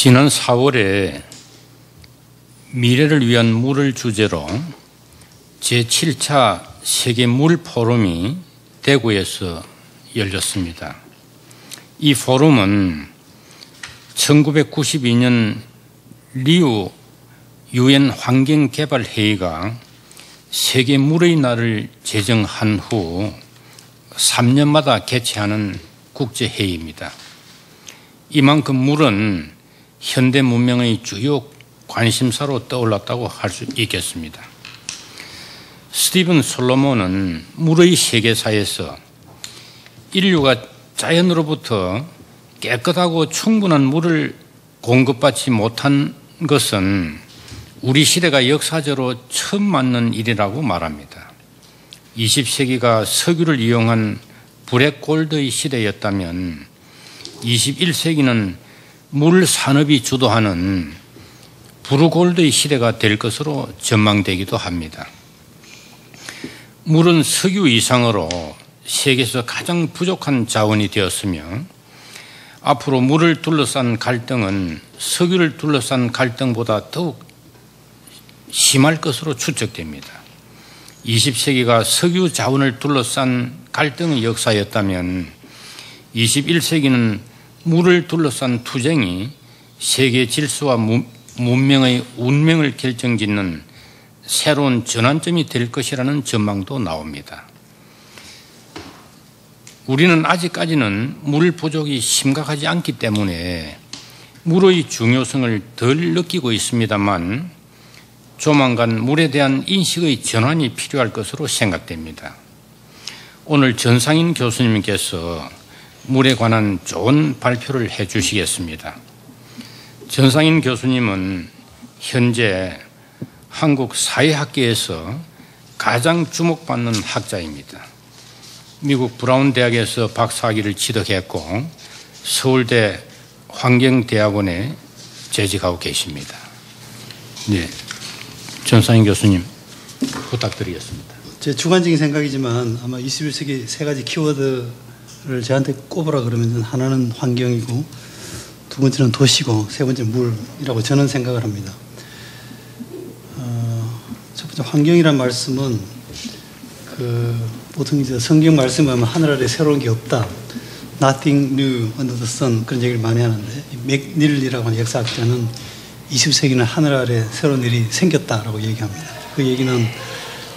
지난 4월에 미래를 위한 물을 주제로 제7차 세계 물 포럼이 대구에서 열렸습니다. 이 포럼은 1992년 리우 유엔 환경개발회의가 세계 물의 날을 제정한 후 3년마다 개최하는 국제회의입니다. 이만큼 물은 현대 문명의 주요 관심사로 떠올랐다고 할 수 있겠습니다. 스티븐 솔로몬은 물의 세계사에서 인류가 자연으로부터 깨끗하고 충분한 물을 공급받지 못한 것은 우리 시대가 역사적으로 처음 맞는 일이라고 말합니다. 20세기가 석유를 이용한 블랙골드의 시대였다면 21세기는 물 산업이 주도하는 브루골드의 시대가 될 것으로 전망되기도 합니다. 물은 석유 이상으로 세계에서 가장 부족한 자원이 되었으며 앞으로 물을 둘러싼 갈등은 석유를 둘러싼 갈등보다 더욱 심할 것으로 추측됩니다. 20세기가 석유 자원을 둘러싼 갈등의 역사였다면 21세기는 물을 둘러싼 투쟁이 세계 질서와 문명의 운명을 결정짓는 새로운 전환점이 될 것이라는 전망도 나옵니다. 우리는 아직까지는 물 부족이 심각하지 않기 때문에 물의 중요성을 덜 느끼고 있습니다만 조만간 물에 대한 인식의 전환이 필요할 것으로 생각됩니다. 오늘 전상인 교수님께서 물에 관한 좋은 발표를 해 주시겠습니다. 전상인 교수님은 현재 한국 사회학계에서 가장 주목받는 학자입니다. 미국 브라운 대학에서 박사학위를 취득했고 서울대 환경대학원에 재직하고 계십니다. 네, 전상인 교수님 부탁드리겠습니다. 제 주관적인 생각이지만 아마 21세기 세 가지 키워드를 저한테 꼽으라 그러면 하나는 환경이고 두 번째는 도시고 세 번째는 물이라고 저는 생각을 합니다. 첫 번째 환경이란 말씀은 보통 이제 성경 말씀에 하면 하늘 아래 새로운 게 없다. Nothing new under the sun 그런 얘기를 많이 하는데 맥닐이라고 하는 역사학자는 20세기는 하늘 아래 새로운 일이 생겼다라고 얘기합니다. 그 얘기는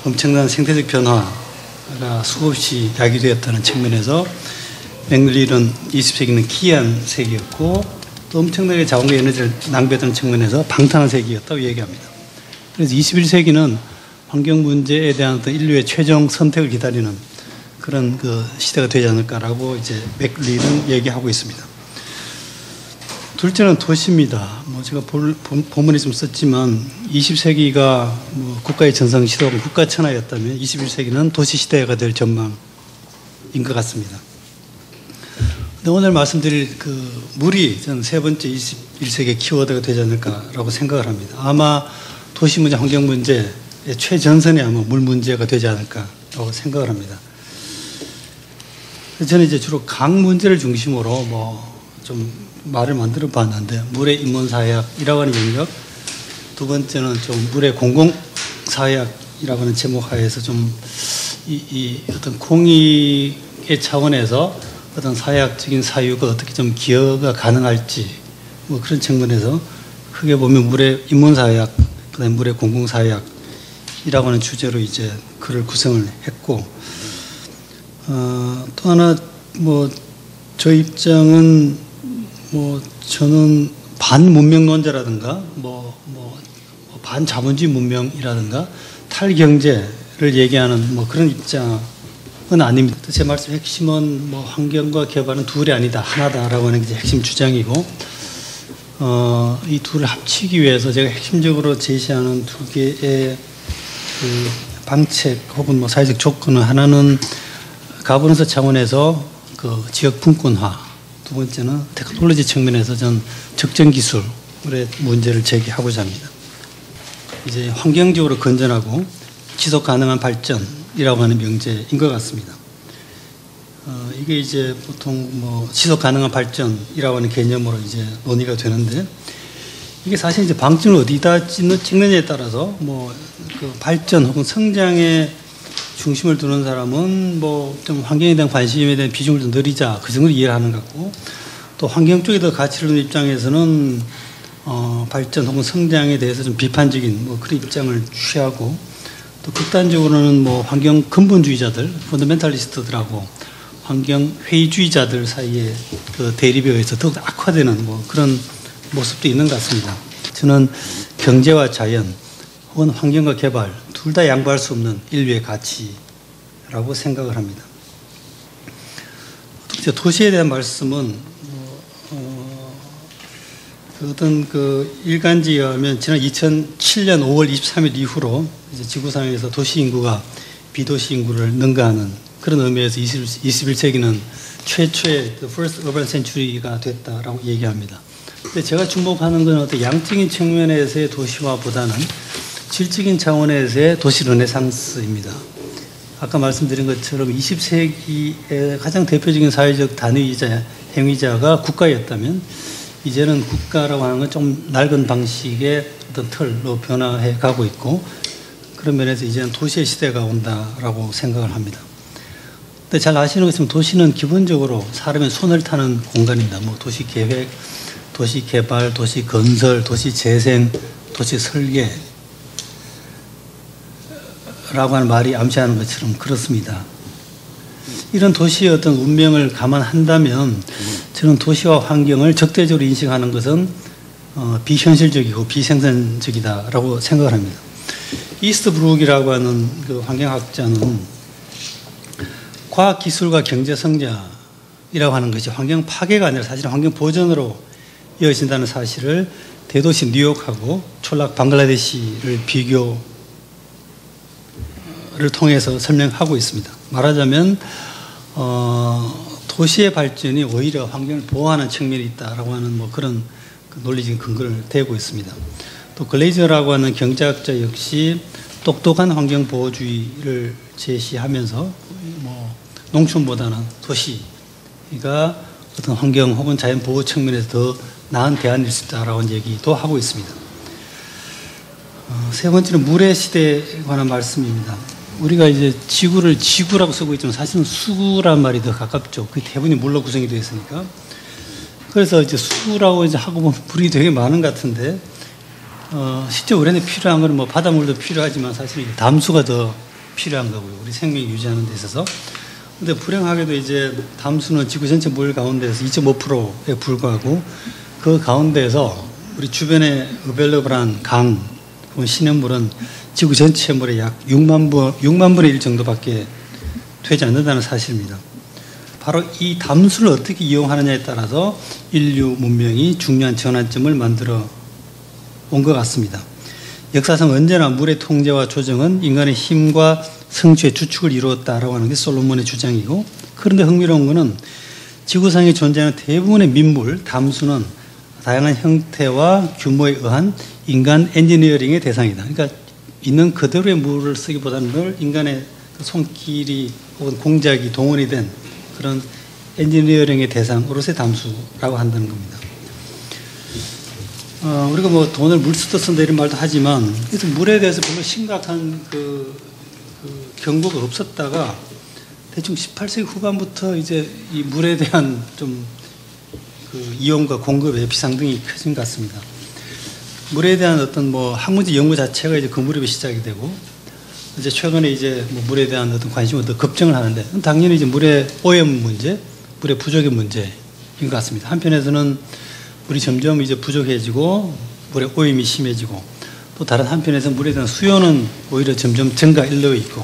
엄청난 생태적 변화가 수없이 야기되었다는 측면에서 맥닐은 20세기는 기이한 세기였고 또 엄청나게 자원과 에너지를 낭비했다는 측면에서 방탄한 세기였다고 얘기합니다. 그래서 21세기는 환경 문제에 대한 어떤 인류의 최종 선택을 기다리는 그런 시대가 되지 않을까라고 이제 맥릴은 얘기하고 있습니다. 둘째는 도시입니다. 제가 본문에 좀 썼지만 20세기가 국가의 전성 시대가 국가 천하였다면 21세기는 도시 시대가 될 전망인 것 같습니다. 근데 오늘 말씀드릴 물이 저는 세 번째 21세기 키워드가 되지 않을까라고 생각을 합니다. 아마 도시 문제, 환경 문제의 최전선이 아마 물 문제가 되지 않을까라고 생각을 합니다. 저는 이제 주로 강 문제를 중심으로 좀 말을 만들어 봤는데 물의 인문사회학이라고 하는 영역, 두 번째는 좀 물의 공공사회학이라고 하는 제목 하에서 좀 이 어떤 공익의 차원에서 어떤 사회학적인 사유가 어떻게 좀 기여가 가능할지 그런 측면에서 크게 보면 물의 인문사회학, 그다음에 물의 공공사회학이라고 하는 주제로 이제 글을 구성을 했고 또 하나 저 입장은 저는 반문명론자라든가 반자본주의 문명이라든가 탈경제를 얘기하는 그런 입장은 아닙니다. 제 말씀 핵심은 환경과 개발은 둘이 아니다 하나다라고 하는 게 핵심 주장이고 이 둘을 합치기 위해서 제가 핵심적으로 제시하는 두 개의 방책 혹은 사회적 조건은 하나는 가버넌스 차원에서 지역 분권화, 두 번째는 테크놀로지 측면에서 전 적정 기술의 문제를 제기하고자 합니다. 이제 환경적으로 건전하고 지속 가능한 발전이라고 하는 명제인 것 같습니다. 이게 이제 보통 뭐 지속 가능한 발전이라고 하는 개념으로 이제 논의가 되는데, 이게 사실 이제 방점을 어디다 찍느냐에 따라서 뭐 그 발전 혹은 성장에 중심을 두는 사람은 뭐 좀 환경에 대한 관심에 대한 비중을 좀 늘리자, 그 정도로 이해를 하는 것 같고, 또 환경 쪽에 더 가치를 두는 입장에서는 발전 혹은 성장에 대해서 좀 비판적인 뭐 그런 입장을 취하고, 또 극단적으로는 뭐 환경 근본주의자들, 펀더멘탈리스트들하고 환경 회의주의자들 사이에 그 대립에 의해서 더욱 악화되는 뭐 그런 모습도 있는 것 같습니다. 저는 경제와 자연 혹은 환경과 개발 둘 다 양보할 수 없는 인류의 가치라고 생각을 합니다. 도시에 대한 말씀은 어떤 그 일간지에 의하면 지난 2007년 5월 23일 이후로 이제 지구상에서 도시 인구가 비도시 인구를 능가하는 그런 의미에서 21세기는 최초의 the first urban century가 됐다라고 얘기합니다. 근데 제가 주목하는 건 어떤 양적인 측면에서의 도시화보다는 질적인 차원에서의 도시 르네상스입니다. 아까 말씀드린 것처럼 20세기의 가장 대표적인 사회적 단위이자 행위자가 국가였다면, 이제는 국가라고 하는 건 좀 낡은 방식의 어떤 틀로 변화해 가고 있고, 그런 면에서 이제는 도시의 시대가 온다라고 생각을 합니다. 근데 잘 아시는 것처럼 도시는 기본적으로 사람의 손을 타는 공간입니다. 뭐 도시 계획, 도시 개발, 도시 건설, 도시 재생, 도시 설계 라고 하는 말이 암시하는 것처럼 그렇습니다. 이런 도시의 어떤 운명을 감안한다면 저는 도시와 환경을 적대적으로 인식하는 것은 비현실적이고 비생산적이다라고 생각을 합니다. 이스트브룩이라고 하는 그 환경학자는 과학기술과 경제성장이라고 하는 것이 환경 파괴가 아니라 사실은 환경 보전으로 이어진다는 사실을 대도시 뉴욕하고 촌락 방글라데시를 비교를 통해서 설명하고 있습니다. 말하자면 도시의 발전이 오히려 환경을 보호하는 측면이 있다라고 하는 뭐 그런 논리적인 근거를 대고 있습니다. 또 글레이저라고 하는 경제학자 역시 똑똑한 환경 보호주의를 제시하면서 뭐 농촌보다는 도시가 어떤 환경 혹은 자연 보호 측면에서 더 나은 대안일 수 있다라는 얘기도 하고 있습니다. 세 번째는 물의 시대에 관한 말씀입니다. 우리가 이제 지구를 지구라고 쓰고 있지만 사실은 수구란 말이 더 가깝죠. 그 대부분이 물로 구성이 되어 있으니까. 그래서 이제 수구라고 이제 하고 보면 물이 되게 많은 것 같은데, 실제 우리한테 필요한 건 뭐 바닷물도 필요하지만 사실 담수가 더 필요한 거고요. 우리 생명 유지하는 데 있어서. 근데 불행하게도 이제 담수는 지구 전체 물 가운데에서 2.5%에 불과하고, 그 가운데에서 우리 주변에 어벨러블한 강 혹은 시냇물은 지구 전체 물의 약 6만 분의 1 정도밖에 되지 않는다는 사실입니다. 바로 이 담수를 어떻게 이용하느냐에 따라서 인류 문명이 중요한 전환점을 만들어 온 것 같습니다. 역사상 언제나 물의 통제와 조정은 인간의 힘과 성취의 주축을 이루었다라고 하는 게 솔로몬의 주장이고, 그런데 흥미로운 것은 지구상에 존재하는 대부분의 민물, 담수는 다양한 형태와 규모에 의한 인간 엔지니어링의 대상이다. 그러니까 있는 그대로의 물을 쓰기보다는 늘 인간의 손길이 혹은 공작이 동원이 된 그런 엔지니어링의 대상으로서의 담수라고 한다는 겁니다. 우리가 뭐 돈을 물 쓰듯 쓴다 이런 말도 하지만, 그래서 물에 대해서 별로 심각한 그 경고가 없었다가 대충 18세기 후반부터 이제 이 물에 대한 좀 그 이용과 공급의 비상등이 켜진 것 같습니다. 물에 대한 어떤 뭐 학문적 연구 자체가 이제 그 무렵에 시작이 되고, 이제 최근에 이제 뭐 물에 대한 어떤 관심을 더 급증을 하는데, 당연히 이제 물의 오염 문제, 물의 부족의 문제인 것 같습니다. 한편에서는 물이 점점 이제 부족해지고 물의 오염이 심해지고, 또 다른 한편에서 물에 대한 수요는 오히려 점점 증가일로 있고,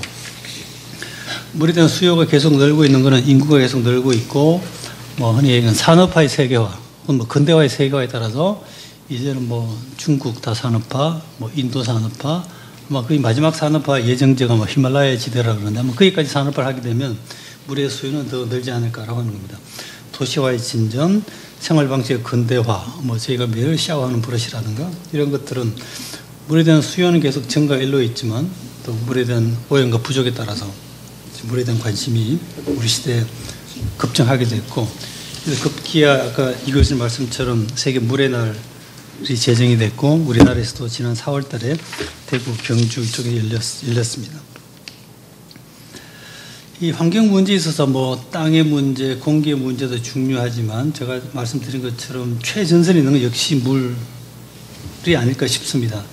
물에 대한 수요가 계속 늘고 있는 것은 인구가 계속 늘고 있고, 뭐 흔히 얘기하는 산업화의 세계화, 뭐 근대화의 세계화에 따라서 이제는 뭐 중국 다산업화, 뭐 인도 산업화, 뭐 거의 마지막 산업화 예정지가 뭐 히말라야 지대라 그러는데, 뭐 거기까지 산업화를 하게 되면 물의 수요는 더 늘지 않을까라고 하는 겁니다. 도시화의 진전, 생활 방식의 근대화, 뭐 저희가 매일 샤워하는 브러시라든가 이런 것들은 물에 대한 수요는 계속 증가일로 있지만, 또 물에 대한 오염과 부족에 따라서 물에 대한 관심이 우리 시대에 급증하게 됐고, 그래서 급기야 아까 이 교수님 말씀처럼 세계 물의 날이 제정이 됐고, 우리나라에서도 지난 4월 달에 대구 경주 쪽에 열렸습니다. 이 환경 문제에 있어서 뭐 땅의 문제, 공기의 문제도 중요하지만 제가 말씀드린 것처럼 최전선에 있는 건 역시 물이 아닐까 싶습니다.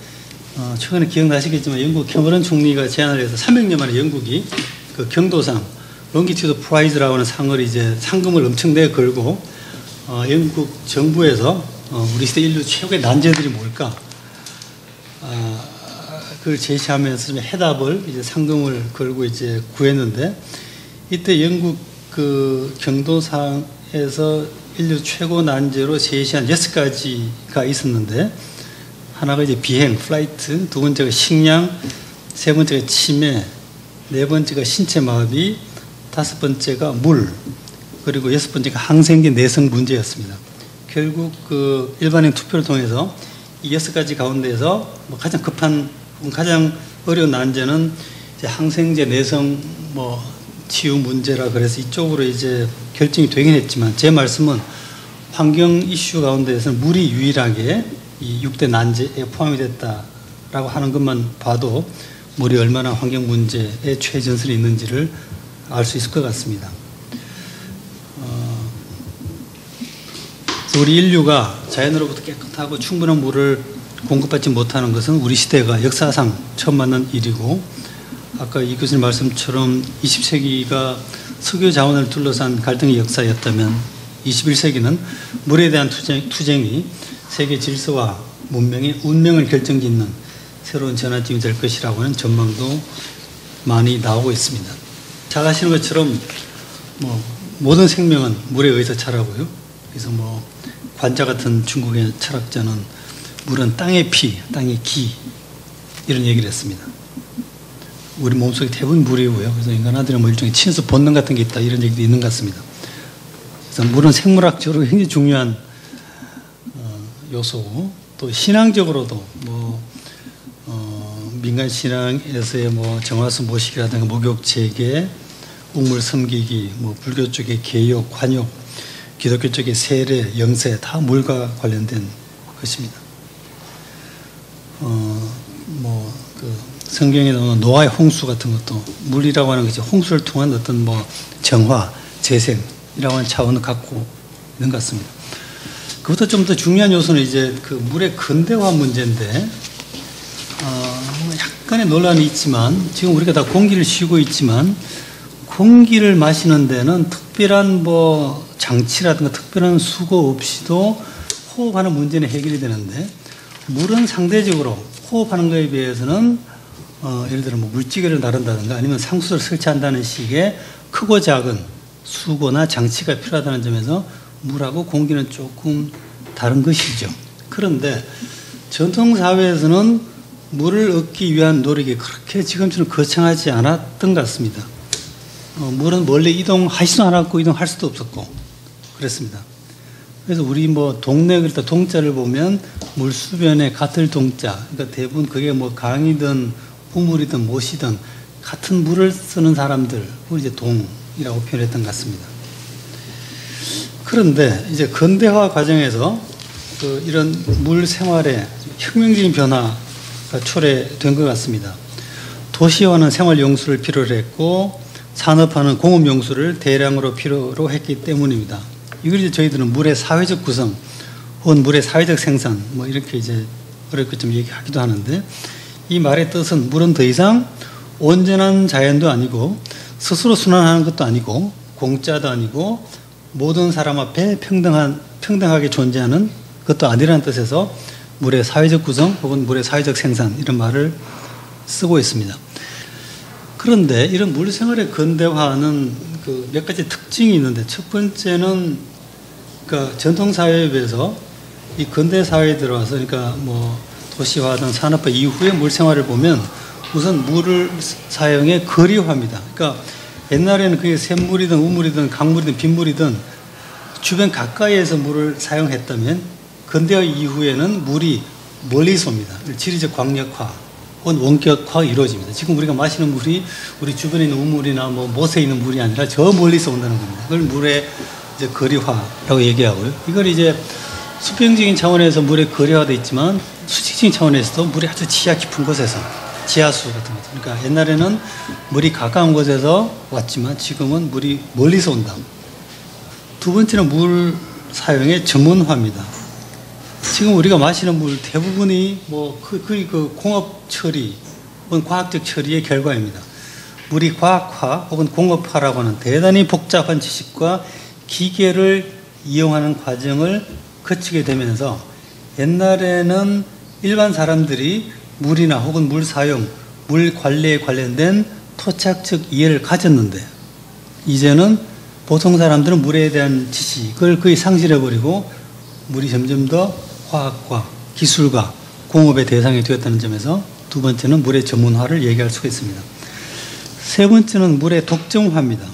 최근에 기억나시겠지만 영국 캐머런 총리가 제안을 해서 300년 만에 영국이 그 경도상 롱기튜드 프라이즈라고 하는 상을 이제 상금을 엄청 내 걸고 영국 정부에서 우리 시대 인류 최고의 난제들이 뭘까? 그걸 제시하면서 해답을 이제 상금을 걸고 이제 구했는데, 이때 영국 그 경도상에서 인류 최고 난제로 제시한 6가지가 있었는데, 하나가 이제 비행, 플라이트, 두 번째가 식량, 세 번째가 치매, 네 번째가 신체 마비, 다섯 번째가 물, 그리고 여섯 번째가 항생제 내성 문제였습니다. 결국 그 일반인 투표를 통해서 이 6가지 가운데에서 뭐 가장 급한, 가장 어려운 난제는 이제 항생제 내성 뭐 치유 문제라 그래서 이쪽으로 이제 결정이 되긴 했지만, 제 말씀은 환경 이슈 가운데에서는 물이 유일하게 이 6대 난제에 포함이 됐다라고 하는 것만 봐도 물이 얼마나 환경 문제에 최전선에 있는지를 알 수 있을 것 같습니다. 우리 인류가 자연으로부터 깨끗하고 충분한 물을 공급받지 못하는 것은 우리 시대가 역사상 처음 만난 일이고, 아까 이 교수님 말씀처럼 20세기가 석유 자원을 둘러싼 갈등의 역사였다면 21세기는 물에 대한 투쟁이 세계 질서와 문명의 운명을 결정짓는 새로운 전환점이 될 것이라고 하는 전망도 많이 나오고 있습니다. 잘 아시는 것처럼 뭐 모든 생명은 물에 의해서 자라고요. 그래서 뭐 관자 같은 중국의 철학자는 물은 땅의 피, 땅의 기, 이런 얘기를 했습니다. 우리 몸속에 대부분 물이고요. 그래서 인간한테는 뭐 일종의 친수 본능 같은 게 있다, 이런 얘기도 있는 것 같습니다. 그래서 물은 생물학적으로 굉장히 중요한 요소고, 또 신앙적으로도 뭐 민간 신앙에서의 뭐 정화수 모시기라든가 목욕 재개, 우물 섬기기, 뭐 불교 쪽의 개욕, 관욕, 기독교 쪽의 세례, 영세, 다 물과 관련된 것입니다. 뭐 그 성경에 나오는 노아의 홍수 같은 것도 물이라고 하는 것이 홍수를 통한 어떤 뭐 정화, 재생이라고 하는 차원을 갖고 있는 것 같습니다. 그것보다 좀 더 중요한 요소는 이제 그 물의 근대화 문제인데, 약간의 논란이 있지만, 지금 우리가 다 공기를 쉬고 있지만 공기를 마시는 데는 특별한 뭐 장치라든가 특별한 수고 없이도 호흡하는 문제는 해결이 되는데, 물은 상대적으로 호흡하는 것에 비해서는 예를 들어 뭐 물찌개를 나른다든가 아니면 상수를 설치한다는 식의 크고 작은 수고나 장치가 필요하다는 점에서 물하고 공기는 조금 다른 것이죠. 그런데 전통 사회에서는 물을 얻기 위한 노력이 그렇게 지금처럼 거창하지 않았던 것 같습니다. 물은 멀리 이동하지도 않았고 이동할 수도 없었고 그랬습니다. 그래서 우리 뭐 동네 그랬다 동자를 보면 물수변에 같을 동자, 그러니까 대부분 그게 뭐 강이든 우물이든 못이든 같은 물을 쓰는 사람들, 그걸 이제 동이라고 표현했던 것 같습니다. 그런데 이제 근대화 과정에서 이런 물 생활에 혁명적인 변화가 초래된 것 같습니다. 도시화는 생활 용수를 필요로 했고 산업화는 공업 용수를 대량으로 필요로 했기 때문입니다. 이걸 이제 저희들은 물의 사회적 구성 혹은 물의 사회적 생산 뭐 이렇게 이제 어렵게 좀 얘기하기도 하는데, 이 말의 뜻은 물은 더 이상 온전한 자연도 아니고 스스로 순환하는 것도 아니고 공짜도 아니고 모든 사람 앞에 평등하게 존재하는 것도 아니라는 뜻에서 물의 사회적 구성 혹은 물의 사회적 생산, 이런 말을 쓰고 있습니다. 그런데 이런 물 생활의 근대화는 그 몇 가지 특징이 있는데, 첫 번째는 그러니까 전통 사회에 비해서 이 근대 사회에 들어와서, 그러니까 뭐 도시화든 산업화 이후의 물 생활을 보면 우선 물을 사용의 거리화입니다. 그러니까 옛날에는 그게 샘물이든 우물이든 강물이든 빗물이든 주변 가까이에서 물을 사용했다면, 근대화 이후에는 물이 멀리서 옵니다. 지리적 광역화, 원격화가 이루어집니다. 지금 우리가 마시는 물이 우리 주변에 있는 우물이나 뭐 못에 있는 물이 아니라 저 멀리서 온다는 겁니다. 그걸 물의 이제 거리화라고 얘기하고요. 이걸 이제 수평적인 차원에서 물의 거리화도 있지만 수직적인 차원에서도 물이 아주 지하 깊은 곳에서 지하수 같은 것. 그러니까 옛날에는 물이 가까운 곳에서 왔지만 지금은 물이 멀리서 온다. 두 번째는 물 사용의 전문화입니다. 지금 우리가 마시는 물 대부분이 그 공업 처리 혹은 과학적 처리의 결과입니다. 물이 과학화 혹은 공업화라고 하는 대단히 복잡한 지식과 기계를 이용하는 과정을 거치게 되면서 옛날에는 일반 사람들이 물이나 혹은 물 사용, 물 관리에 관련된 토착적 이해를 가졌는데 이제는 보통 사람들은 물에 대한 지식을 거의 상실해버리고 물이 점점 더 과학과 기술과 공업의 대상이 되었다는 점에서 두 번째는 물의 전문화를 얘기할 수가 있습니다. 세 번째는 물의 독점화입니다.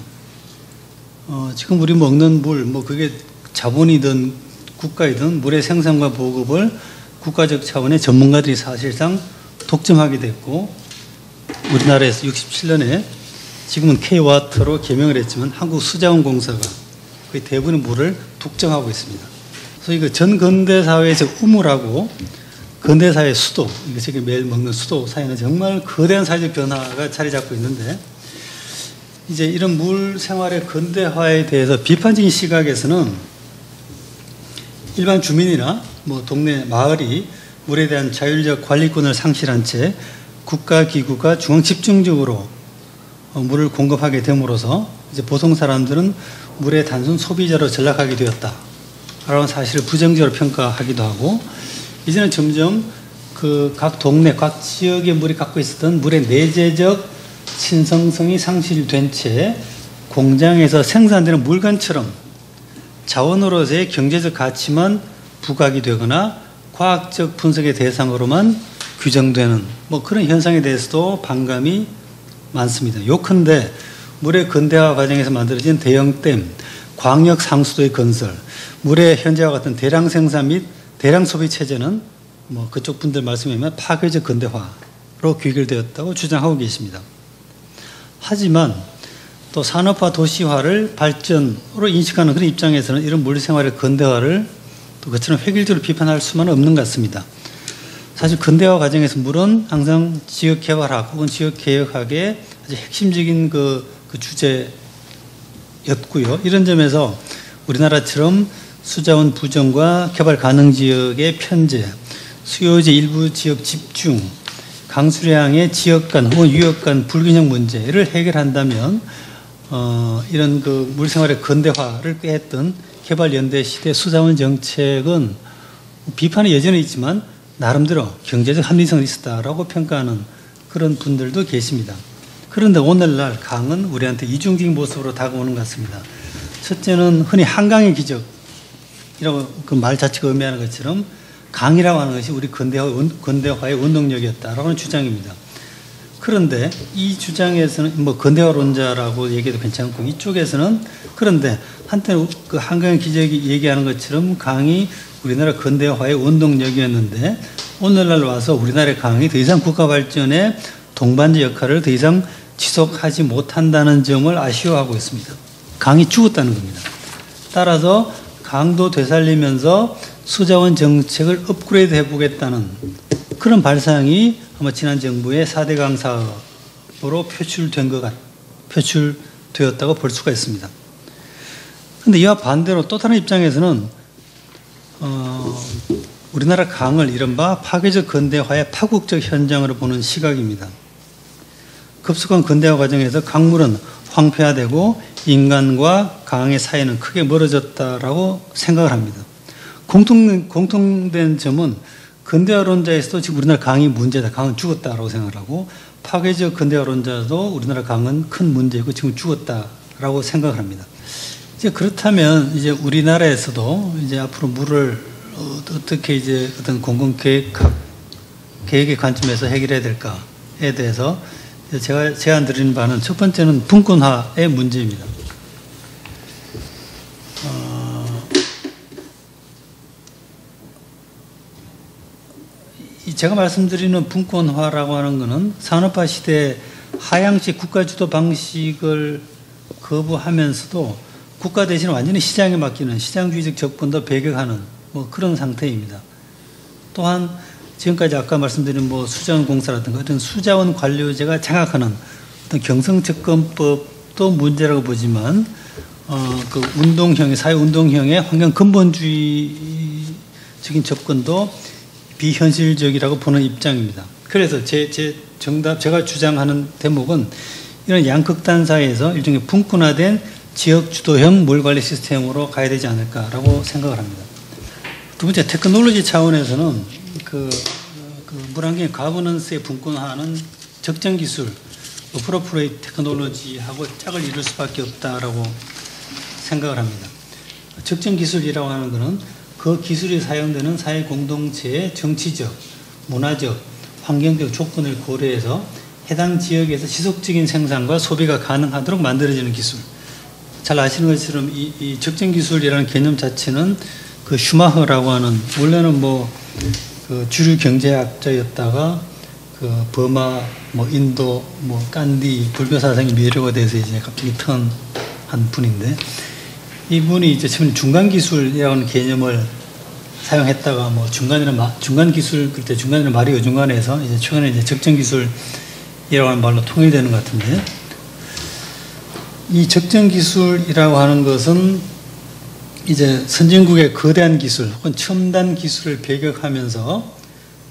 지금 우리 먹는 물, 그게 자본이든 국가이든 물의 생산과 보급을 국가적 차원의 전문가들이 사실상 독점하게 됐고 우리나라에서 67년에 지금은 K-와터로 개명을 했지만 한국수자원공사가 거의 대부분의 물을 독점하고 있습니다. 그래서 이거 전 근대 사회에서 우물하고 근대 사회의 수도, 이거 지금 매일 먹는 수도 사이는 정말 거대한 사회적 변화가 자리 잡고 있는데 이제 이런 물 생활의 근대화에 대해서 비판적인 시각에서는 일반 주민이나 동네 마을이 물에 대한 자율적 관리권을 상실한 채 국가기구가 중앙 집중적으로 물을 공급하게 됨으로써 이제 보통 사람들은 물의 단순 소비자로 전락하게 되었다라는 사실을 부정적으로 평가하기도 하고 이제는 점점 그 각 동네, 각 지역의 물이 갖고 있었던 물의 내재적 친성성이 상실된 채 공장에서 생산되는 물건처럼 자원으로서의 경제적 가치만 부각이 되거나 과학적 분석의 대상으로만 규정되는 그런 현상에 대해서도 반감이 많습니다. 요컨대 물의 근대화 과정에서 만들어진 대형댐, 광역 상수도의 건설, 물의 현재와 같은 대량 생산 및 대량 소비 체제는 그쪽 분들 말씀에 의하면 파괴적 근대화로 귀결되었다고 주장하고 계십니다. 하지만 또 산업화 도시화를 발전으로 인식하는 그런 입장에서는 이런 물 생활의 근대화를 또 그처럼 획일적으로 비판할 수만은 없는 것 같습니다. 사실 근대화 과정에서 물은 항상 지역개발학 혹은 지역개혁학의 아주 핵심적인 그 주제였고요. 이런 점에서 우리나라처럼 수자원 부정과 개발 가능 지역의 편제, 수요지 일부 지역 집중, 강수량의 지역 간 혹은 유역 간 불균형 문제를 해결한다면 이런 그 물생활의 근대화를 꾀했던 개발연대 시대 수자원 정책은 비판의 여전히 있지만 나름대로 경제적 합리성이 있었다라고 평가하는 그런 분들도 계십니다. 그런데 오늘날 강은 우리한테 이중적인 모습으로 다가오는 것 같습니다. 첫째는 흔히 한강의 기적이라고 그 말 자체가 의미하는 것처럼 강이라고 하는 것이 우리 근대화의 원동력이었다라고 하는 주장입니다. 그런데 이 주장에서는 근대화론자라고 얘기해도 괜찮고 이쪽에서는 그런데 한때는 그 한강의 기적이 얘기하는 것처럼 강이 우리나라 근대화의 원동력이었는데 오늘날 와서 우리나라의 강이 더 이상 국가 발전의 동반자 역할을 더 이상 지속하지 못한다는 점을 아쉬워하고 있습니다. 강이 죽었다는 겁니다. 따라서 강도 되살리면서 수자원 정책을 업그레이드 해보겠다는 그런 발상이 아마 지난 정부의 4대 강 사업으로 표출되었다고 볼 수가 있습니다. 그런데 이와 반대로 또 다른 입장에서는 우리나라 강을 이른바 파괴적 근대화의 파국적 현장으로 보는 시각입니다. 급속한 근대화 과정에서 강물은 황폐화되고 인간과 강의 사이는 크게 멀어졌다라고 생각을 합니다. 공통된 점은 근대화론자에서도 지금 우리나라 강이 문제다, 강은 죽었다라고 생각하고 파괴적 근대화론자도 우리나라 강은 큰 문제고 지금 죽었다라고 생각을 합니다. 이제 그렇다면 이제 우리나라에서도 이제 앞으로 물을 어떻게 이제 어떤 공공계획의 관점에서 해결해야 될까에 대해서 제가 제안 드리는 바는 첫 번째는 분권화의 문제입니다. 제가 말씀드리는 분권화라고 하는 것은 산업화 시대에 하향식 국가주도 방식을 거부하면서도 국가 대신 완전히 시장에 맡기는 시장주의적 접근도 배격하는 뭐 그런 상태입니다. 또한 지금까지 아까 말씀드린 뭐 수자원공사라든가 이런 수자원 관료제가 장악하는 어떤 경성특검법도 문제라고 보지만 그 운동형의 사회운동형의 환경 근본주의적인 접근도 비현실적이라고 보는 입장입니다. 그래서 제가 주장하는 대목은 이런 양극단 사회에서 일종의 분권화된 지역 주도형 물관리 시스템으로 가야 되지 않을까라고 생각을 합니다. 두 번째, 테크놀로지 차원에서는 물환경 가버넌스의 분권화는 적정 기술, 어프로프레이트 테크놀로지하고 짝을 이룰 수밖에 없다라고 생각을 합니다. 적정 기술이라고 하는 것은 그 기술이 사용되는 사회 공동체의 정치적, 문화적, 환경적 조건을 고려해서 해당 지역에서 지속적인 생산과 소비가 가능하도록 만들어지는 기술. 잘 아시는 것처럼 이 적정 기술이라는 개념 자체는 그 슈마허라고 하는 원래는 그 주류 경제학자였다가 그 버마, 인도, 깐디, 불교 사상의 미래에 대해서 이제 갑자기 턴한 분인데 이분이 이제 처음에 중간 기술이라는 개념을 사용했다가 중간 기술 그때 중간이라는 말이 어중간해서 이제 최근에 이제 적정 기술이라고 하는 말로 통일되는 것 같은데 이 적정 기술이라고 하는 것은 이제 선진국의 거대한 기술 혹은 첨단 기술을 배격하면서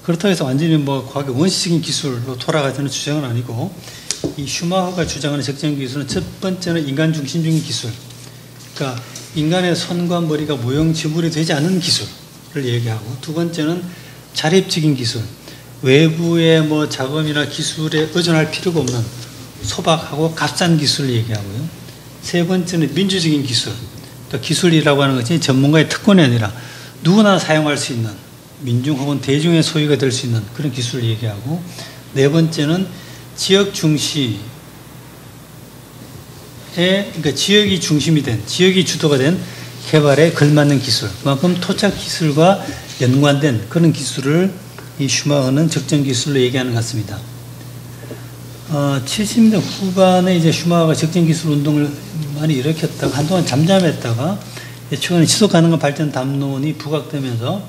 그렇다고 해서 완전히 과학의 원시적인 기술로 돌아가자는 주장은 아니고 이 슈마허가 주장하는 적정 기술은 첫 번째는 인간 중심적인 기술, 그러니까 인간의 손과 머리가 모형 지물이 되지 않는 기술을 얘기하고 두 번째는 자립적인 기술, 외부의 자금이나 기술에 의존할 필요가 없는 소박하고 값싼 기술을 얘기하고요. 세 번째는 민주적인 기술, 또 기술이라고 하는 것이 전문가의 특권이 아니라 누구나 사용할 수 있는 민중 혹은 대중의 소유가 될 수 있는 그런 기술을 얘기하고 네 번째는 지역 중시의 그러니까 지역이 중심이 된 지역이 주도가 된 개발에 걸맞는 기술, 그만큼 토착 기술과 연관된 그런 기술을 이 슈마허는 적정 기술로 얘기하는 것 같습니다. 70년대 후반에 이제 슈마허가 적정 기술 운동을 많이 일으켰다가 한동안 잠잠했다가 최근에 지속 가능한 발전 담론이 부각되면서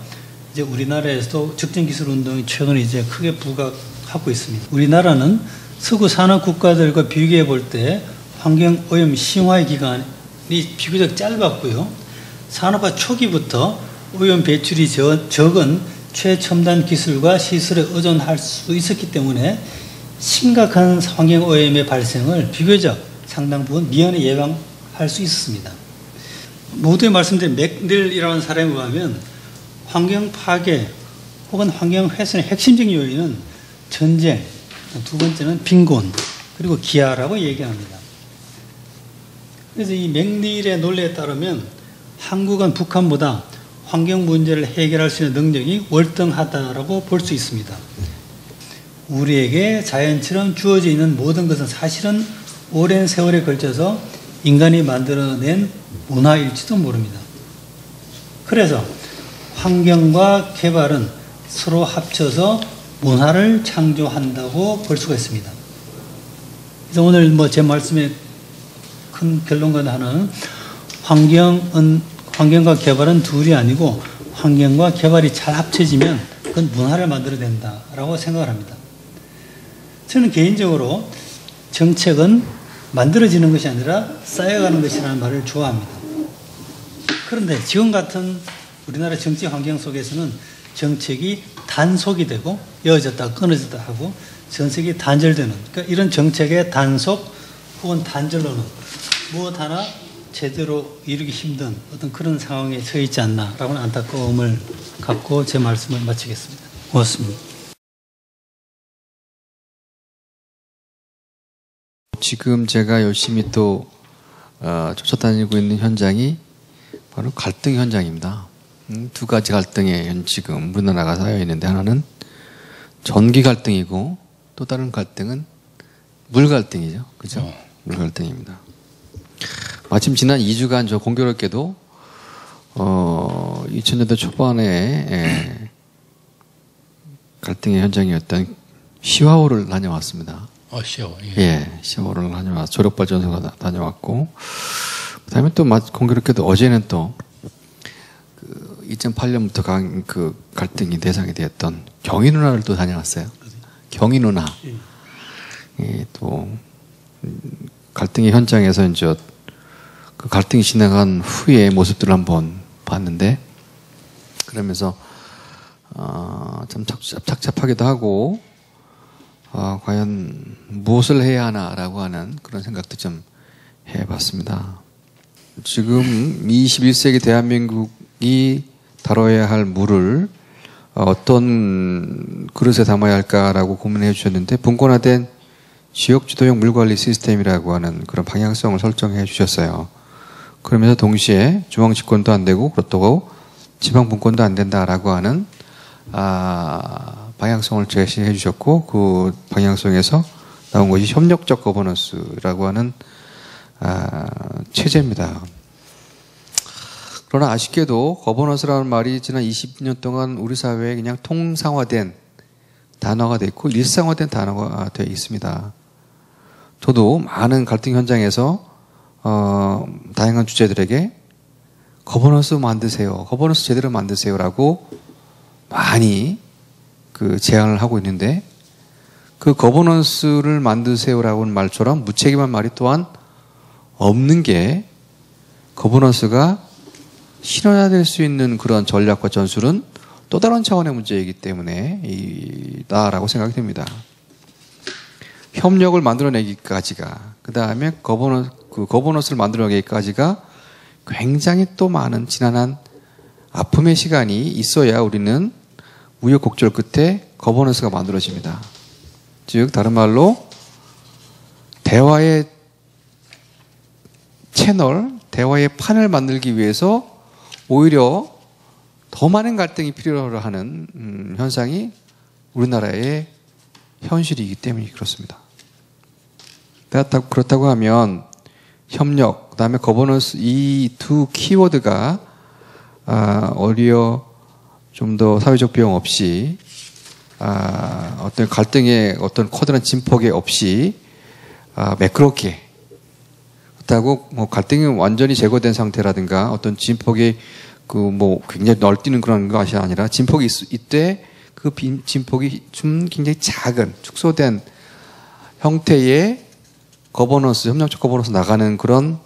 이제 우리나라에서도 적정 기술 운동이 최근에 이제 크게 부각하고 있습니다. 우리나라는 서구 산업 국가들과 비교해 볼 때 환경 오염 심화의 기간이 비교적 짧았고요. 산업화 초기부터 오염 배출이 적은 최첨단 기술과 시설에 의존할 수 있었기 때문에 심각한 환경 오염의 발생을 비교적 상당 부분 미연에 예방할 수 있었습니다. 모두에 말씀드린 맥닐이라는 사람에 의하면 환경 파괴 혹은 환경 훼손의 핵심적인 요인은 전쟁, 두 번째는 빈곤, 그리고 기아라고 얘기합니다. 그래서 이 맥닐의 논리에 따르면 한국은 북한보다 환경 문제를 해결할 수 있는 능력이 월등하다라고 볼 수 있습니다. 우리에게 자연처럼 주어져 있는 모든 것은 사실은 오랜 세월에 걸쳐서 인간이 만들어낸 문화일지도 모릅니다. 그래서 환경과 개발은 서로 합쳐서 문화를 창조한다고 볼 수가 있습니다. 그래서 오늘 제 말씀의 큰 결론과 하나는 환경과 개발은 둘이 아니고 환경과 개발이 잘 합쳐지면 그건 문화를 만들어낸다라고 생각을 합니다. 저는 개인적으로 정책은 만들어지는 것이 아니라 쌓여가는 것이라는 말을 좋아합니다. 그런데 지금 같은 우리나라 정치 환경 속에서는 정책이 단속이 되고 이어졌다 끊어졌다 하고 정책이 단절되는, 그러니까 이런 정책의 단속 혹은 단절로는 무엇 하나 제대로 이루기 힘든 어떤 그런 상황에 처해 있지 않나라고는 안타까움을 갖고 제 말씀을 마치겠습니다. 고맙습니다. 지금 제가 열심히 또 쫓아다니고 있는 현장이 바로 갈등 현장입니다. 두 가지 갈등에 지금 우리나라가 쌓여 있는데 하나는 전기 갈등이고 또 다른 갈등은 물 갈등이죠. 그죠? 물 갈등입니다. 마침 지난 2주간 저 공교롭게도 2000년대 초반에 갈등의 현장이었던 시화호를 다녀왔습니다. 시화호. 예, 시화호를 다녀왔, 조력발전소가 다녀왔고, 그 다음에 또 공교롭게도 어제는 또 2008년부터 그 갈등이 대상이 되었던 경희 누나를 또 다녀왔어요. 경희 누나. 예, 또 갈등의 현장에서 이제 그 갈등이 지나간 후의 모습들을 한번 봤는데, 그러면서 참 착잡하기도 하고, 과연 무엇을 해야 하나라고 하는 그런 생각도 좀 해봤습니다. 지금 21세기 대한민국이 다뤄야 할 물을 어떤 그릇에 담아야 할까라고 고민해 주셨는데, 분권화된 지역주도형 물관리 시스템이라고 하는 그런 방향성을 설정해 주셨어요. 그러면서 동시에 중앙 집권도 안 되고 그렇다고 지방 분권도 안 된다라고 하는 방향성을 제시해 주셨고, 그 방향성에서 나온 것이 협력적 거버넌스라고 하는 체제입니다. 그러나 아쉽게도 거버넌스라는 말이 지난 20년 동안 우리 사회에 그냥 통상화된 단어가 되어 있고 일상화된 단어가 되어 있습니다. 저도 많은 갈등 현장에서 다양한 주제들에게 거버넌스 만드세요, 거버넌스 제대로 만드세요라고 많이 그 제안을 하고 있는데, 그 거버넌스를 만드세요라고 하는 말처럼 무책임한 말이 또한 없는 게 거버넌스가 실현화될 수 있는 그런 전략과 전술은 또 다른 차원의 문제이기 때문에 이다라고 생각이 됩니다. 협력을 만들어내기까지가, 그 다음에 거버넌스를 만들어내기까지가 굉장히 또 많은 지난한 아픔의 시간이 있어야 우리는 우여곡절 끝에 거버넌스가 만들어집니다. 즉 다른 말로 대화의 채널, 대화의 판을 만들기 위해서 오히려 더 많은 갈등이 필요로 하는 현상이 우리나라의 현실이기 때문에 그렇습니다. 그렇다고 하면 협력, 그 다음에 거버넌스, 이 두 키워드가 오히려 좀 더 사회적 비용 없이 어떤 갈등의 어떤 커다란 진폭에 없이 매끄럽게, 그렇다고 뭐 갈등이 완전히 제거된 상태라든가 어떤 진폭이 굉장히 널뛰는 그런 것이 아니라 진폭이 이때 그 진폭이 좀 굉장히 작은 축소된 형태의 거버넌스, 협력적 거버넌스 나가는 그런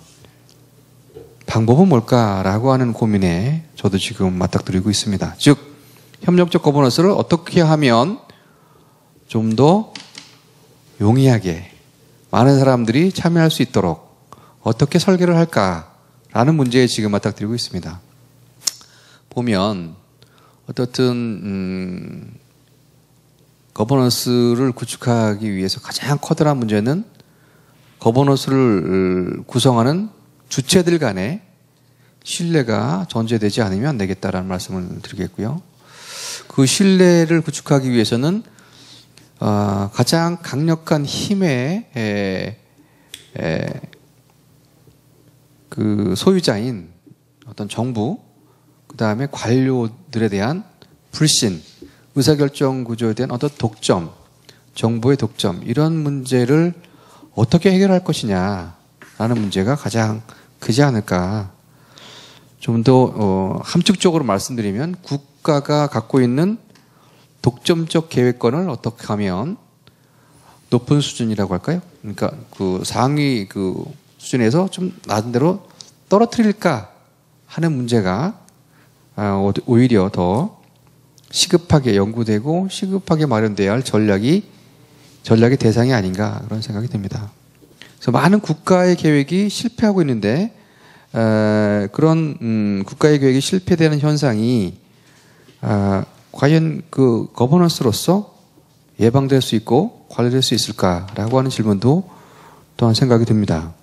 방법은 뭘까라고 하는 고민에 저도 지금 맞닥뜨리고 있습니다. 즉 협력적 거버넌스를 어떻게 하면 좀 더 용이하게 많은 사람들이 참여할 수 있도록 어떻게 설계를 할까라는 문제에 지금 맞닥뜨리고 있습니다. 보면 어떻든 거버넌스를 구축하기 위해서 가장 커다란 문제는 거버넌스를 구성하는 주체들 간의 신뢰가 전제되지 않으면 안 되겠다라는 말씀을 드리겠고요. 그 신뢰를 구축하기 위해서는 가장 강력한 힘의 그 소유자인 어떤 정부, 그 다음에 관료들에 대한 불신, 의사결정 구조에 대한 어떤 독점, 정부의 독점, 이런 문제를 어떻게 해결할 것이냐라는 문제가 가장 크지 않을까. 좀 더 함축적으로 말씀드리면 국가가 갖고 있는 독점적 계획권을 어떻게 하면 높은 수준이라고 할까요? 그러니까 그 상위 그 수준에서 좀 낮은 데로 떨어뜨릴까 하는 문제가 오히려 더 시급하게 연구되고 시급하게 마련돼야 할 전략의 대상이 아닌가 그런 생각이 듭니다. 그래서 많은 국가의 계획이 실패하고 있는데 그런 국가의 계획이 실패되는 현상이 과연 그 거버넌스로서 예방될 수 있고 관리될 수 있을까라고 하는 질문도 또한 생각이 듭니다.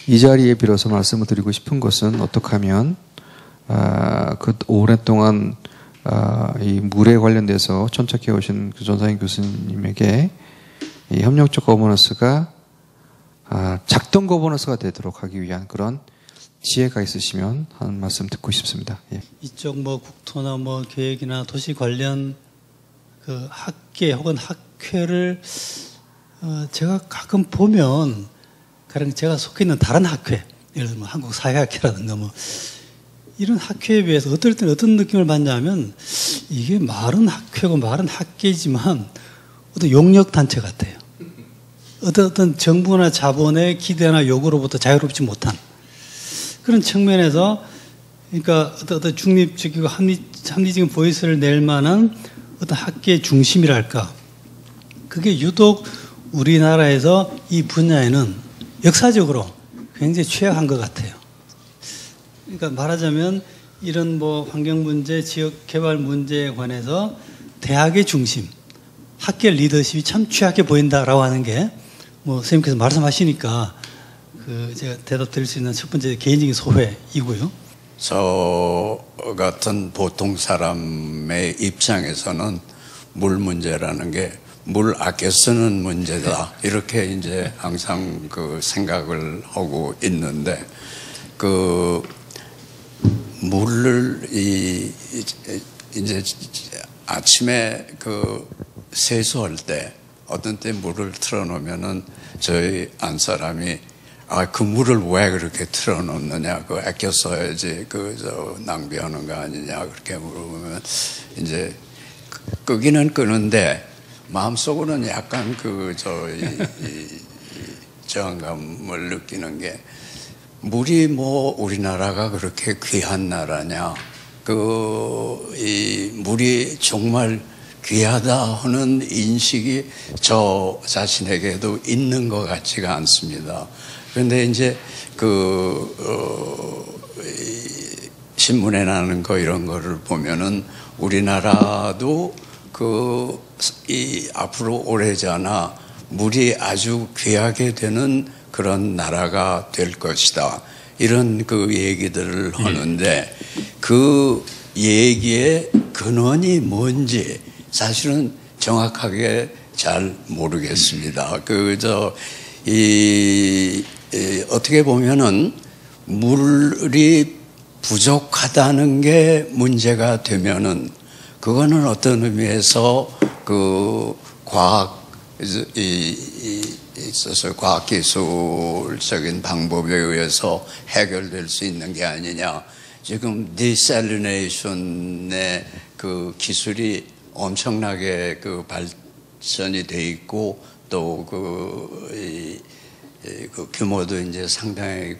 이 자리에 빌어서 말씀을 드리고 싶은 것은 어떻게 하면 그 오랫동안 이 물에 관련돼서 천착해 오신 그 전상인 교수님에게 이 협력적 거버넌스가 작동 거버넌스가 되도록 하기 위한 그런 지혜가 있으시면 하는 말씀 듣고 싶습니다. 예. 이쪽 국토나 계획이나 도시 관련 그 학계 혹은 학회를 제가 가끔 보면 가령 제가 속해 있는 다른 학회, 예를 들면 한국 사회학회라든가 뭐 이런 학회에 비해서 어떨 때는 어떤 느낌을 받냐면 이게 말은 학회고 말은 학계지만 어떤 용역 단체 같아요. 어떤 정부나 자본의 기대나 요구로부터 자유롭지 못한 그런 측면에서 그러니까 어떤 중립적이고 합리적인 보이스를 낼 만한 어떤 학계의 중심이랄까 그게 유독 우리나라에서 이 분야에는 역사적으로 굉장히 취약한 것 같아요. 그러니까 말하자면 이런 뭐 환경 문제, 지역 개발 문제에 관해서 대학의 중심, 학계 리더십이 참 취약해 보인다라고 하는 게 뭐 선생님께서 말씀하시니까 그 제가 대답 드릴 수 있는 첫 번째 개인적인 소회이고요. 저 같은 보통 사람의 입장에서는 물 문제라는 게 물 아껴 쓰는 문제다 이렇게 이제 항상 그 생각을 하고 있는데 그 물을 이제 아침에 그 세수할 때 어떤 때 물을 틀어놓으면은 저희 안 사람이 그 물을 왜 그렇게 틀어놓느냐, 그 아껴 써야지, 낭비하는 거 아니냐, 그렇게 물어보면, 이제, 끄기는 끄는데, 마음속으로는 약간 저항감을 느끼는 게, 물이 뭐 우리나라가 그렇게 귀한 나라냐, 이 물이 정말 귀하다 하는 인식이 저 자신에게도 있는 것 같지가 않습니다. 그런데 이제 신문에 나는 거 이런 거를 보면은 우리나라도 앞으로 오래잖아 물이 아주 귀하게 되는 그런 나라가 될 것이다. 이런 얘기들을 하는데 그 얘기의 근원이 뭔지 사실은 정확하게 잘 모르겠습니다. 어떻게 보면은 물이 부족하다는 게 문제가 되면은 그거는 어떤 의미에서 있어서 과학기술적인 방법에 의해서 해결될 수 있는 게 아니냐. 지금 디셀리네이션의 기술이 엄청나게 발전이 돼 있고 또 규모도 이제 상당히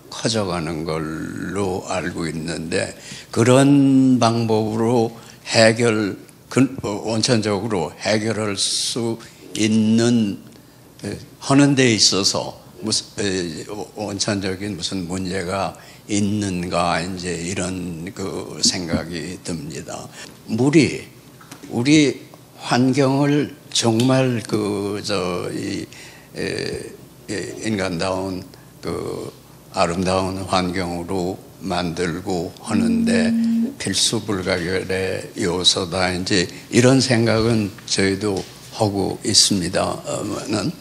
커져가는 걸로 알고 있는데 그런 방법으로 원천적으로 해결할 수 있는 하는 데 있어서 원천적인 무슨 문제가 있는가 이제 이런 생각이 듭니다. 물이 우리 환경을 정말 인간다운 아름다운 환경으로 만들고 하는데 필수 불가결의 요소다. 이제 이런 생각은 저희도 하고 있습니다만은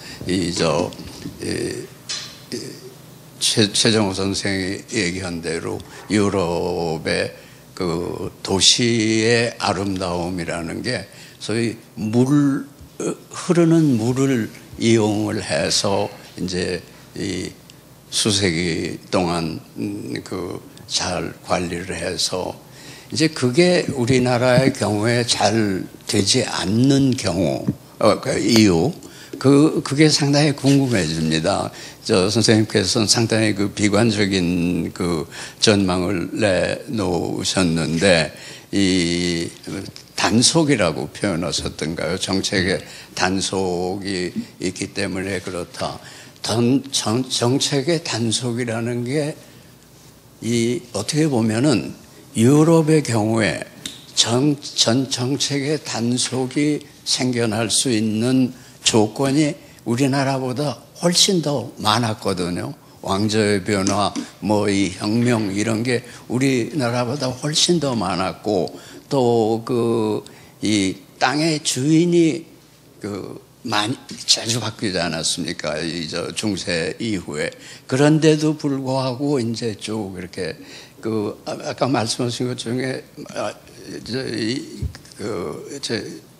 최정호 선생이 얘기한 대로 유럽의 도시의 아름다움이라는 게 소위 흐르는 물을 이용을 해서 이제 이 수세기 동안 잘 관리를 해서 이제 그게 우리나라의 경우에 잘 되지 않는 이유 그게 상당히 궁금해집니다. 선생님께서는 상당히 비관적인 전망을 내놓으셨는데 이 단속이라고 표현하셨던가요? 정책에 단속이 있기 때문에 그렇다. 정책의 단속이라는 게 어떻게 보면은 유럽의 경우에 정책의 단속이 생겨날 수 있는 조건이 우리나라보다 훨씬 더 많았거든요. 왕조의 변화, 이 혁명 이런 게 우리나라보다 훨씬 더 많았고 또 이 땅의 주인이 많이 자주 바뀌지 않았습니까? 중세 이후에. 그런데도 불구하고 이제 쭉 이렇게 아까 말씀하신 것 중에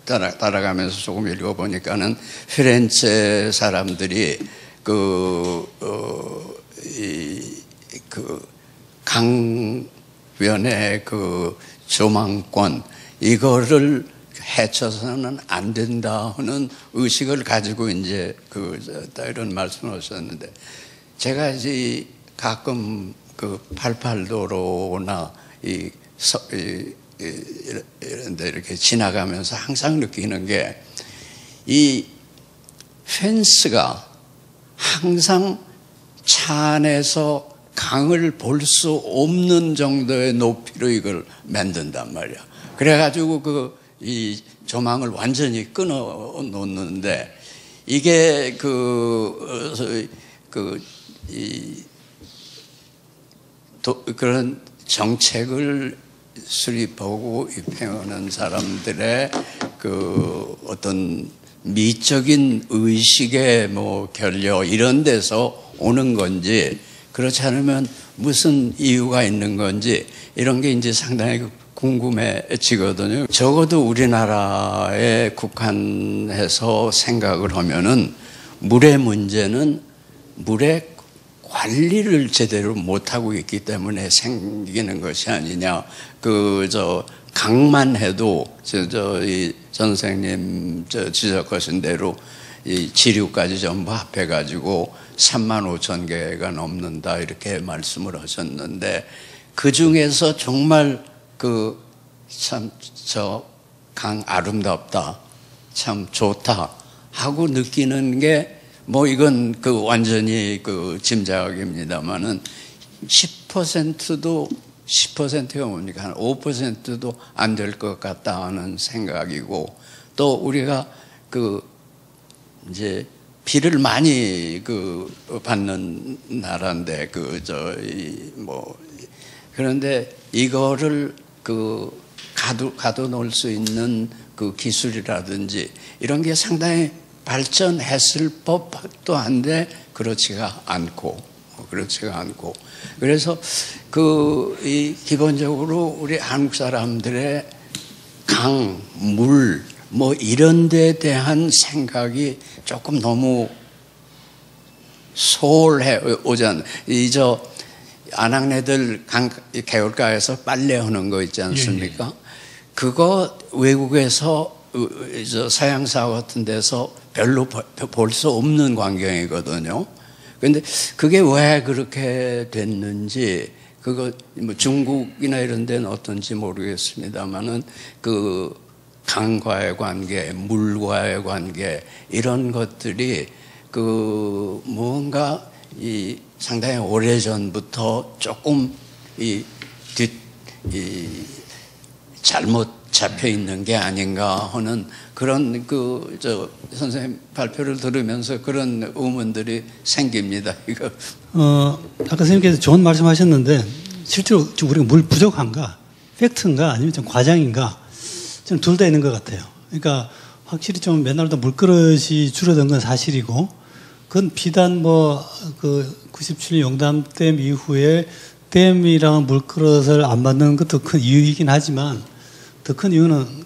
따라가면서 조금 읽어보니까는 피렌체 사람들이 강변의 그 조망권 이거를 해쳐서는 안 된다 하는 의식을 가지고 이제 이런 말씀을 하셨는데, 제가 이제 가끔 그 88도로나 이런데 이렇게 지나가면서 항상 느끼는 게, 이 펜스가 항상 차 안에서 강을 볼 수 없는 정도의 높이로 이걸 만든단 말이야. 그래가지고 이 조망을 완전히 끊어 놓는데, 이게 그런 정책을 수립하고 입행하는 사람들의 어떤 미적인 의식의 결여 이런 데서 오는 건지, 그렇지 않으면 무슨 이유가 있는 건지, 이런 게 이제 상당히 궁금해지거든요. 적어도 우리나라에 국한해서 생각을 하면은 물의 문제는 물의 관리를 제대로 못하고 있기 때문에 생기는 것이 아니냐. 강만 해도 이 선생님 지적하신 대로 이 지류까지 전부 합해가지고 35,000개가 넘는다 이렇게 말씀을 하셨는데, 그 중에서 정말 강 아름답다, 참 좋다 하고 느끼는 게 이건 완전히 짐작입니다만은 10%가 뭡니까? 한 5%도 안 될 것 같다 하는 생각이고, 또 우리가 이제 비를 많이 받는 나라인데 그런데 이거를 가둬놓을 수 있는 기술이라든지 이런 게 상당히 발전했을 법도 한데 그렇지가 않고 그래서 기본적으로 우리 한국 사람들의 강, 물 이런 데에 대한 생각이 조금 너무 소홀해 오지 않나. 안악내들 개울가에서 빨래하는 거 있지 않습니까? 예. 그거 외국에서 서양사회 같은 데서 별로 볼 수 없는 광경이거든요. 그런데 그게 왜 그렇게 됐는지, 중국이나 이런 데는 어떤지 모르겠습니다만은 강과의 관계, 물과의 관계 이런 것들이 뭔가 상당히 오래전부터 조금 잘못 잡혀 있는 게 아닌가 하는 그런 선생님 발표를 들으면서 그런 의문들이 생깁니다. 아까 선생님께서 좋은 말씀하셨는데, 실제로 우리가 물 부족한가, 팩트인가 아니면 좀 과장인가, 저는 둘 다 있는 것 같아요. 그러니까 확실히 좀 맨날보다 물그릇이 줄어든 건 사실이고, 그건 비단 97년 용담댐 이후에 댐이랑 물그릇을 안 만드는 것도 큰 이유이긴 하지만, 더 큰 이유는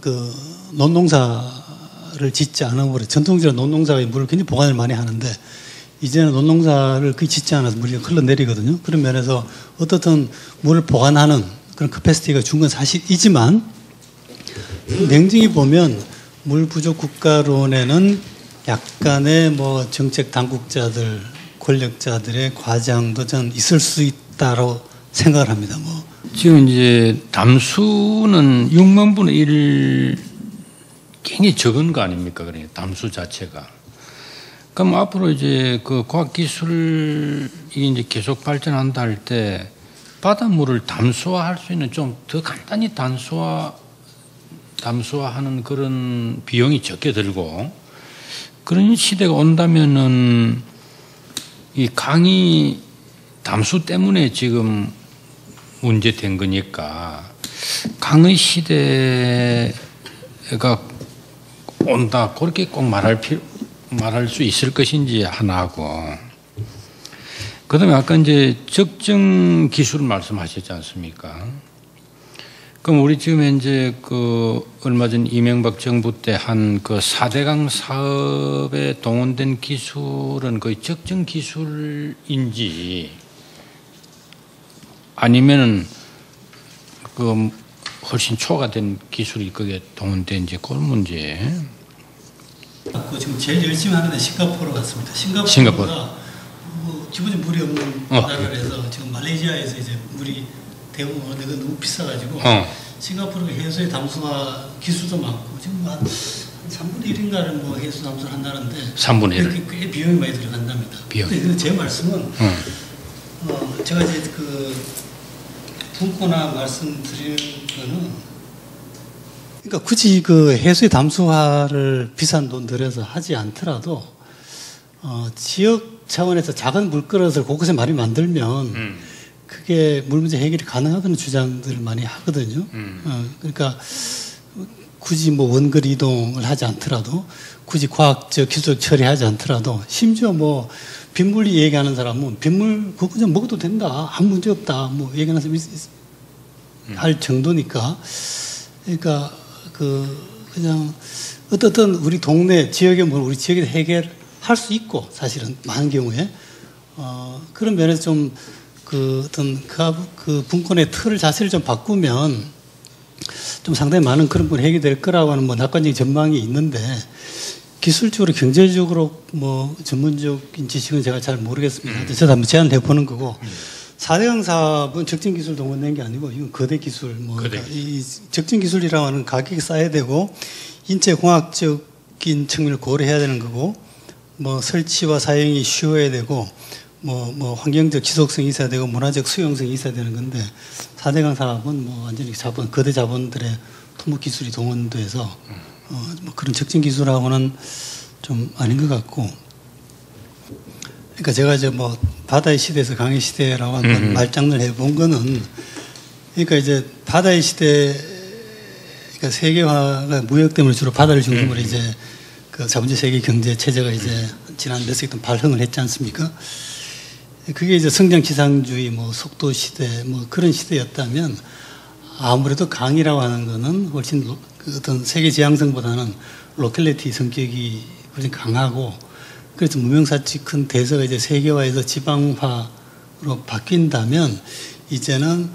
논농사를 짓지 않으므로, 전통적으로 논농사가 물을 굉장히 보관을 많이 하는데, 이제는 논농사를 거의 짓지 않아서 물이 흘러내리거든요. 그런 면에서 어떻든 물을 보관하는 그런 캐패시티가 준 건 사실이지만, 냉정히 보면 물 부족 국가론에는 약간의 정책 당국자들, 권력자들의 과장도 전 있을 수 있다고 생각을 합니다. 지금 이제 담수는 6만 분의 1 굉장히 적은 거 아닙니까? 그러니까 담수 자체가. 그럼 앞으로 이제 과학기술이 이제 계속 발전한다 할 때 바닷물을 담수화할 수 있는 좀 더 간단히 담수화하는 그런 비용이 적게 들고, 그런 시대가 온다면은 이 강이 담수 때문에 지금 문제된 거니까 강의 시대가 온다, 그렇게 꼭 말할 수 있을 것인지 하나하고, 그다음에 아까 이제 적정 기술 말씀하셨지 않습니까? 그럼 우리 지금 현재 그 얼마 전 이명박 정부 때 한 그 4대강 사업에 동원된 기술은 거의 적정 기술인지 아니면은 그 훨씬 초과된 기술이 거기에 동원된지 그런 문제. 지금 제일 열심히 하는 데 싱가포르 같습니다. 싱가포르. 싱가포르가 뭐 기본적으로 물이 없는 나라라서 지금 말레이시아에서 이제 물이 대부분 오는데 그거 너무 비싸가지고 싱가포르가 해수의 담수화 기술도 많고 지금 한 3분의 1인가를 뭐 해수 담수를 한다는데 3분의 1. 꽤 비용이 많이 들어간답니다. 비용. 근데 제 말씀은 제가 이제 그 분코나 말씀드리는 거는 그러니까 굳이 그 해수의 담수화를 비싼 돈 들여서 하지 않더라도 지역 차원에서 작은 물그릇을 곳곳에 많이 만들면 그게 물 문제 해결이 가능하다는 주장들을 많이 하거든요. 그러니까 굳이 뭐 원거리 이동을 하지 않더라도 굳이 과학적 기술적 처리하지 않더라도 심지어 뭐 빗물이 얘기하는 사람은 빗물 그거 그냥 먹어도 된다 아무 문제 없다 뭐 얘기하는 사람이 할 정도니까 그러니까 그냥 어떻든 우리 동네 지역의 물 우리 지역에 해결할 수 있고 사실은 많은 경우에 그런 면에서 좀 어떤 그 분권의 틀 자체를 좀 바꾸면 좀 상당히 많은 그런 부분이 해결될 거라고 하는 뭐 낙관적인 전망이 있는데 기술적으로 경제적으로 뭐 전문적인 지식은 제가 잘 모르겠습니다. 저도 한번 제안을 해보는 거고 4대강 사업은 적정 기술 동원된 게 아니고 이건 거대 기술 이 적정 기술이라고 하는 가격이 쌓여야 되고 인체 공학적인 측면을 고려해야 되는 거고 뭐 설치와 사용이 쉬워야 되고 뭐 환경적 지속성이 있어야 되고 문화적 수용성이 있어야 되는 건데 4대강 사업은 뭐 완전히 거대 자본들의 토목 기술이 동원돼서 뭐 그런 적정 기술하고는 좀 아닌 것 같고 그러니까 제가 이제 뭐 바다의 시대에서 강의 시대라고 한번 말장난을 해본 거는 그러니까 이제 바다의 시대 그러니까 세계화가 무역 때문에 주로 바다를 중심으로 이제 그 자본주의 세계 경제 체제가 이제 지난 몇 세기 동안 발흥을 했지 않습니까? 그게 이제 성장 지상주의 뭐 속도 시대 뭐 그런 시대였다면 아무래도 강이라고 하는 거는 훨씬 그 어떤 세계 지향성보다는 로컬리티 성격이 훨씬 강하고 그래서 무명사치 큰 대서가 이제 세계화에서 지방화로 바뀐다면 이제는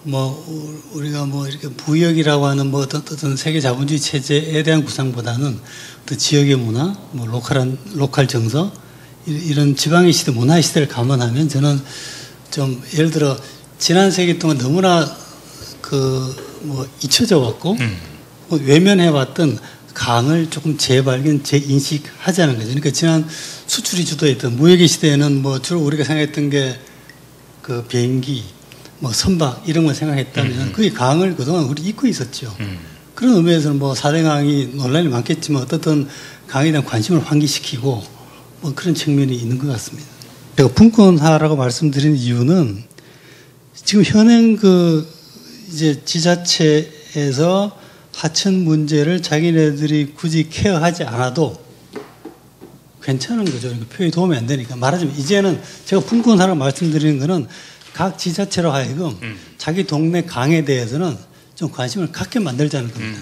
뭐 우리가 뭐 이렇게 부역이라고 하는 뭐 어떤 세계 자본주의 체제에 대한 구상보다는 또 지역의 문화, 뭐 로컬 정서 이런 지방의 시대, 문화의 시대를 감안하면 저는 좀 예를 들어 지난 세기 동안 너무나 뭐 잊혀져 왔고 외면해 왔던 강을 조금 재발견, 재인식하자는 거죠. 그러니까 지난 수출이 주도했던 무역의 시대에는 뭐 주로 우리가 생각했던 게 그 비행기, 뭐 선박 이런 걸 생각했다면 그게 강을 그동안 우리 잊고 있었죠. 그런 의미에서는 뭐 4대강이 논란이 많겠지만 어떻든 강에 대한 관심을 환기시키고 뭐 그런 측면이 있는 것 같습니다. 제가 분권화라고 말씀드린 이유는 지금 현행 이제 지자체에서 하천 문제를 자기네들이 굳이 케어하지 않아도 괜찮은 거죠. 그러니까 표현이 도움이 안 되니까. 말하자면 이제는 제가 분권화라고 말씀드리는 거는 각 지자체로 하여금 자기 동네 강에 대해서는 좀 관심을 갖게 만들자는 겁니다.